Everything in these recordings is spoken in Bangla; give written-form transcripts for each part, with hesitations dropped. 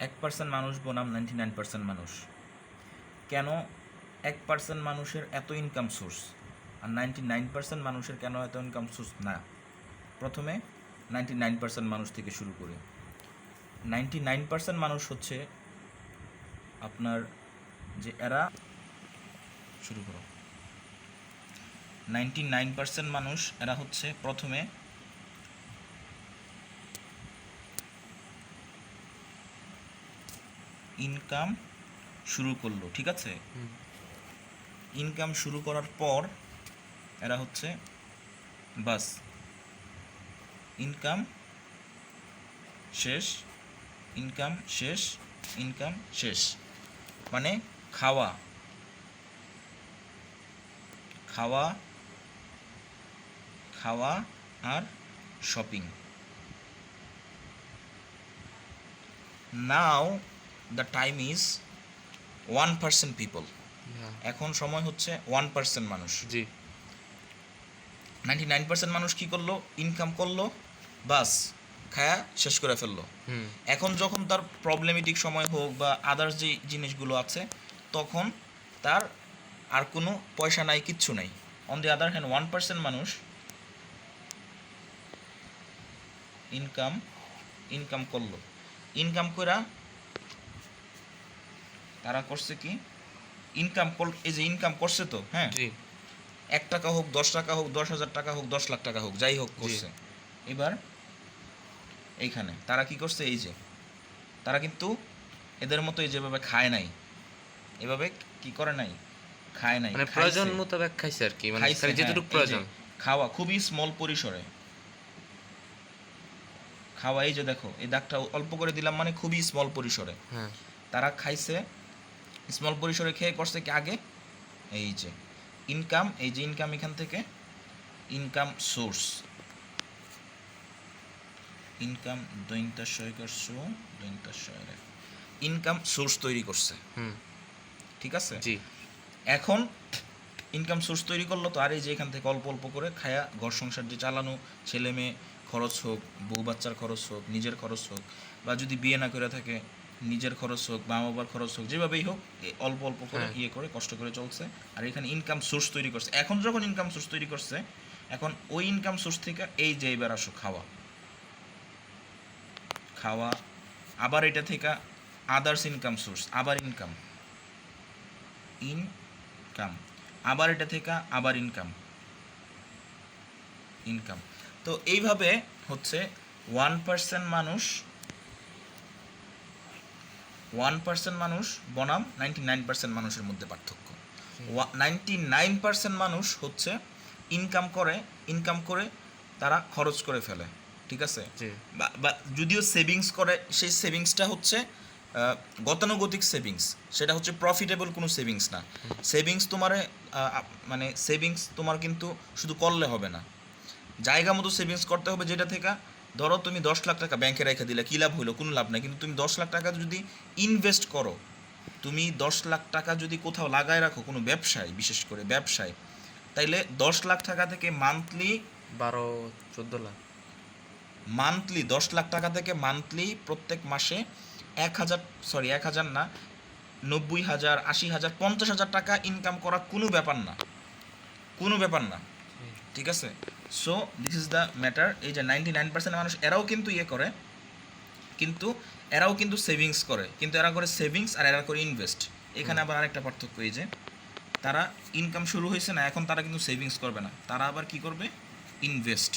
1% মানুষ বনাম 99% মানুষ। কেন 1% মানুষের এত ইনকাম সোর্স আর 99% মানুষের কেন এত ইনকাম সোর্স না? প্রথমে 99% মানুষ থেকে শুরু করি। 99% মানুষ হচ্ছে আপনার যে এরা শুরু করো 99% মানুষ এরা হচ্ছে প্রথমে ইনকাম শুরু করলো, ঠিক আছে? ইনকাম শুরু করার পর এরা হচ্ছে বাস ইনকাম শেষ, ইনকাম শেষ, ইনকাম শেষ, মানে খাওয়া খাওয়া খাওয়া আর shopping. Now the time is 1% people. এখন সময় হচ্ছে 1% মানুষ। জি 99% মানুষ কি করলো? ইনকাম করলো, বাস খায়া শেষ করে ফেললো। এখন যখন তার প্রবলেমেটিক সময় হোক বা আদার্স যে জিনিসগুলো আছে, তখন তার আর কোনো পয়সা নাই, কিচ্ছু নাই। অন দি আদার হ্যান্ড 1% মানুষ ইনকাম করলো, ইনকাম করা তারা করছে কি? এই যে ইনকাম করছে তো, হ্যাঁ, 1 টাকা হোক, 10 টাকা হোক, 10,000 টাকা হোক, 10 লাখ টাকা হোক, যাই হোক করছে। এবার এইখানে তারা কি করছে? এই যে তারা কিন্তু এদের মতো এই যেভাবে খায় নাই, এভাবে কি করে নাই, খায় নাই, মানে প্রয়োজন মোতাবেক খাইছে আর কি, মানে খাইছে, যেটুকু হ্যাঁ, প্রয়োজন। খাওয়া খুবই স্মল পরিসরে খাওয়া। এই যে দেখো এই দাগটা অল্প করে দিলাম, মানে খুবই স্মল পরিসরে তারা খাইছে। স্মল পরিসরে খেয়ে করছে কি? আগে এই যে ইনকাম, এই যে ইনকাম, এখান থেকে income source, income income source তৈরি করছে, ঠিক আছে? এখন ইনকাম সোর্স তৈরি করলো তো, আর এই যে এখান থেকে অল্প অল্প করে খায়া ঘর সংসার যে চালানো, ছেলে মেয়ে খরচ হোক, বউ বাচ্চার খরচ হোক, নিজের খরচ হোক, বা যদি বিয়ে না করে থাকে নিজের খরচ হোক, মা বাবার খরচ হোক, যেভাবেই হোক অল্প অল্প করে ইয়ে করে কষ্ট করে চলছে। আর এখানে ইনকাম সোর্স তৈরি করছে। এখন যখন ইনকাম সোর্স তৈরি করছে, এখন ওই ইনকাম সোর্স থেকে এই যে এবার আসো খাওয়া, আবার এটা থেকে আদার্স ইনকাম সোর্স, আবার ইনকাম, আবার এটা থেকে আবার ইনকাম। তো এইভাবে হচ্ছে 1% মানুষ বনাম 99% মানুষের মধ্যে পার্থক্য। 99% মানুষ হচ্ছে ইনকাম করে তারা খরচ করে ফেলে, ঠিক আছে? বা যদিও সেভিংস করে, সেই সেভিংসটা হচ্ছে গতানুগতিক সেভিংস, সেটা হচ্ছে প্রফিটেবল কোনো সেভিংস না। সেভিংস মানে সেভিংস তোমার কিন্তু শুধু করলে হবে না, জায়গা মতো সেভিংস করতে হবে। যেটা থেকে ধরো তুমি 10 লাখ টাকা ব্যাংকে রেখে দিলে, কী লাভ হইলো? কোনো লাভ নাই। কিন্তু তুমি 10 লাখ টাকা যদি ইনভেস্ট করো, তুমি 10 লাখ টাকা যদি কোথাও লাগায় রাখো কোনো ব্যবসায়, বিশেষ করে ব্যবসায়, তাইলে 10 লাখ টাকা থেকে মান্থলি 10 লাখ টাকা থেকে মান্থলি প্রত্যেক মাসে 1,000 না, 90,000, 80,000, 50,000 টাকা ইনকাম করা কোনো ব্যাপার না, ঠিক আছে? So this is the matter. এই যে 99% মানুষ এরাও কিন্তু করে, কিন্তু এরাও কিন্তু সেভিংস করে, কিন্তু এরা করে সেভিংস আর এরা করে ইনভেস্ট। এখানে আবার আরেকটা পার্থক্য, এই যে তারা ইনকাম শুরু হয়েছে না, এখন তারা কিন্তু সেভিংস করবে না, তারা আবার কি করবে? ইনভেস্ট।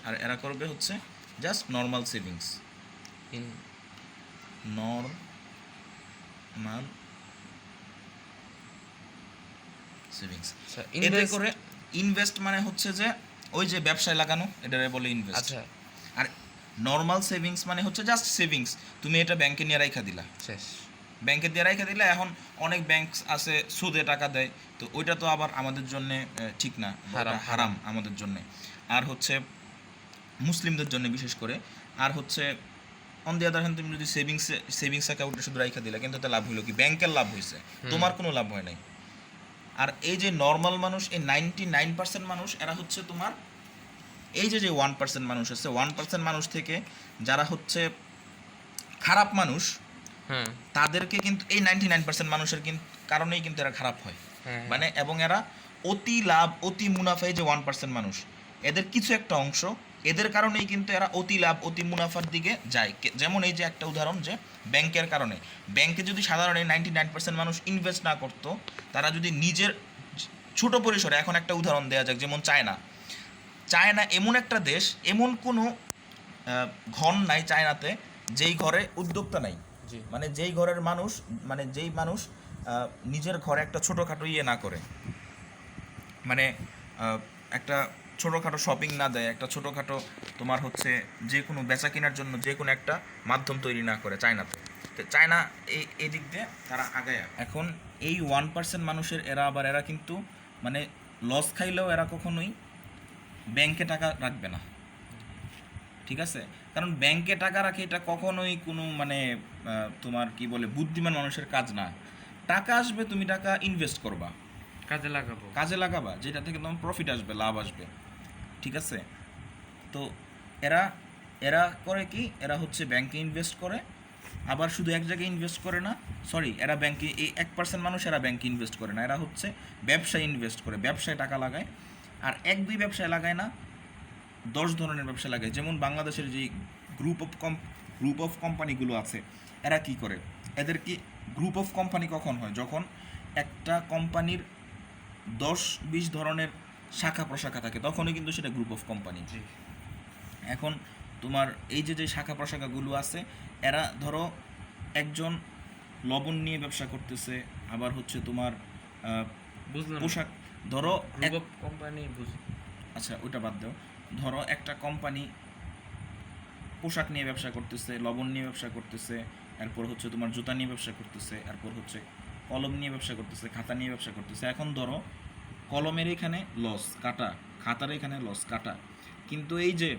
আর এরা করবে হচ্ছে জাস্ট নর্মাল সেভিংস, এতে করে ইনভেস্ট মানে হচ্ছে যে ওই যে ব্যবসায় লাগানো, এটারে বলে ইনভেস্ট। আর নর্মাল সেভিংস মানে হচ্ছে জাস্ট সেভিংস, তুমি এটা ব্যাংকে নিয়ে রাইখা দিলা, ব্যাংকে দিয়ে রাইখা দিলে। এখন অনেক ব্যাংক আছে সুদে টাকা দেয়, তো ওইটা তো আবার আমাদের জন্য ঠিক না, হারাম আমাদের জন্য। আর হচ্ছে মুসলিমদের জন্য বিশেষ করে। আর হচ্ছে অন দি আদার হ্যান্ড, তুমি যদি সেভিংস অ্যাকাউন্টে শুধু রাইখা দিলা, কিন্তু তাতে লাভ হইলো কি? ব্যাংকের লাভ হয়েছে, তোমার কোনো লাভ হয় নাই। আর এই যে নর্মাল মানুষ, এই 99% মানুষ, এরা হচ্ছে তোমার এই যে 1% মানুষ আছে, 1% মানুষ থেকে যারা হচ্ছে খারাপ মানুষ, হ্যাঁ তাদেরকে কিন্তু এই 99% মানুষের কারণেই কিন্তু এরা খারাপ হয়। হ্যাঁ মানে এবং এরা অতি লাভ অতি মুনাফায় যে 1% মানুষ, এদের কিছু একটা অংশ, এদের কারণেই কিন্তু এরা অতি লাভ অতি মুনাফার দিকে যায়। যেমন এই যে একটা উদাহরণ, যে ব্যাংকের কারণে, ব্যাংকে যদি সাধারণ এই 99% মানুষ ইনভেস্ট না করতো, তারা যদি নিজের ছোট পরিসরে, এখন একটা উদাহরণ দেওয়া যাক, যেমন চায়না এমন একটা দেশ, এমন কোনো ঘর নাই চায়নাতে যেই ঘরে উদ্যোক্তা নাই। জি মানে যেই ঘরের মানুষ, মানে যেই মানুষ নিজের ঘরে একটা ছোটোখাটো ইয়ে না করে, মানে একটা ছোটোখাটো শপিং না দেয়, একটা ছোটোখাটো তোমার হচ্ছে যে কোনো বেচা কেনার জন্য যে কোনো একটা মাধ্যম তৈরি না করে চায়নাতে। তো চায়না এই দিক দিয়ে তারা আগায়। এখন এই 1% মানুষের এরা কিন্তু মানে লস খাইলেও এরা কখনোই ব্যাংকে টাকা রাখবে না, ঠিক আছে? কারণ ব্যাংকে টাকা রাখে এটা কখনোই কোনো মানে তোমার কি বলে বুদ্ধিমান মানুষের কাজ না। টাকা আসবে, তুমি টাকা ইনভেস্ট করবা, কাজে লাগাবা, যেটা থেকে তোমার প্রফিট আসবে, লাভ আসবে, ঠিক আছে? তো এরা করে কি, এরা হচ্ছে ব্যাংকে ইনভেস্ট করে, আবার শুধু এক জায়গায় ইনভেস্ট করে না, সরি, এরা ব্যাংকে, এই 1% মানুষ এরা ব্যাংকে ইনভেস্ট করে না, এরা হচ্ছে ব্যবসায় ইনভেস্ট করে, ব্যবসায় টাকা লাগায়। আর 1-2 ব্যবসায় লাগায় না, 10 ধরনের ব্যবসা লাগায়। যেমন বাংলাদেশের যে গ্রুপ অফ কোম্পানিগুলো আছে, এরা কি করে, এদের কি গ্রুপ অফ কোম্পানি কখন হয়, যখন একটা কোম্পানির 10-20 ধরনের শাখা প্রশাখা থাকে, তখনই কিন্তু সেটা গ্রুপ অফ কোম্পানি। এখন তোমার এই যে শাখা প্রশাখাগুলো আছে, এরা ধরো একজন লবণ নিয়ে ব্যবসা করতেছে, আবার হচ্ছে তোমার পোশাক, ধরো কোম্পানি, আচ্ছা ওইটা বাদ দাও, ধরো একটা কোম্পানি পোশাক নিয়ে ব্যবসা করতেছে, লবণ নিয়ে ব্যবসা করতেছে, এরপর হচ্ছে তোমার জুতা নিয়ে ব্যবসা করতেছে, এরপর হচ্ছে কলম নিয়ে ব্যবসা করতেছে, খাতা নিয়ে ব্যবসা করতেছে। এখন ধরো কলমের এখানে লস কাটা, খাতার এখানে লস কাটা, কিন্তু এই যে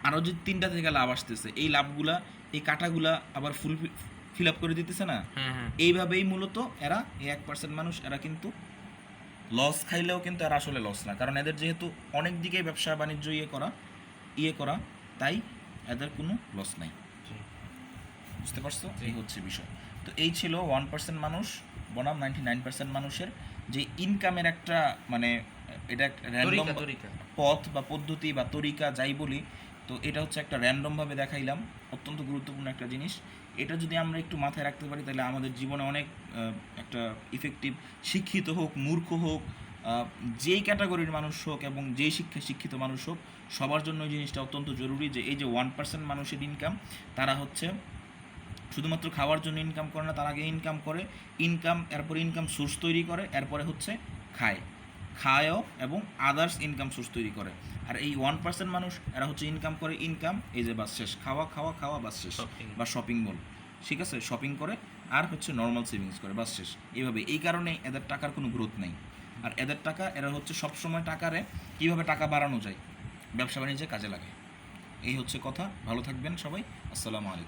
আরও যে 3টা থেকে লাভ আসতেছে, এই লাভগুলা, এই কাটাগুলা আবার ফিল আপ করে দিতেছে না। এইভাবেই মূলত এরা, এই 1% মানুষ, এরা কিন্তু লস খাইলেও কিন্তু এরা আসলে লস না, কারণ এদের যেহেতু অনেক দিকে ব্যবসা বাণিজ্য ইয়ে করা, তাই এদের কোনো লস নাই। বুঝতে পারছো? এই হচ্ছে বিষয়। তো এই ছিল 1% মানুষ বনাম 99% মানুষের যে ইনকামের একটা মানে এটা একটা র্যান্ডম পথ বা পদ্ধতি বা তরিকা যাই বলি, তো এটা হচ্ছে একটা র্যান্ডমভাবে দেখাইলাম, অত্যন্ত গুরুত্বপূর্ণ একটা জিনিস। এটা যদি আমরা একটু মাথায় রাখতে পারি, তাহলে আমাদের জীবনে অনেক একটা ইফেক্টিভ, শিক্ষিত হোক মূর্খ হোক, যেই ক্যাটাগরির মানুষ হোক এবং যেই শিক্ষিত মানুষ হোক, সবার জন্য এই জিনিসটা অত্যন্ত জরুরি যে এই যে 1% মানুষের ইনকাম, তারা হচ্ছে শুধুমাত্র খাওয়ার জন্য ইনকাম করে না, তার আগে ইনকাম করে, এরপরে ইনকাম সোর্স তৈরি করে, এরপরে হচ্ছে খায়ও এবং আদার্স ইনকাম সোর্স তৈরি করে। আর এই 1% মানুষ, এরা হচ্ছে ইনকাম করে, এই যে বাস শেষ, খাওয়া বাস শেষ, বা শপিং মল, ঠিক আছে, শপিং করে, আর হচ্ছে নর্মাল সেভিংস করে, বাস শেষ। এইভাবে, এই কারণেই এদের টাকার কোনো গ্রোথ নেই। আর এদের টাকা, এরা হচ্ছে সবসময় টাকারে কীভাবে টাকা বাড়ানো যায় ব্যবসা বাণিজ্যে কাজে লাগে। এই হচ্ছে কথা। ভালো থাকবেন সবাই। আসসালামু আলাইকুম।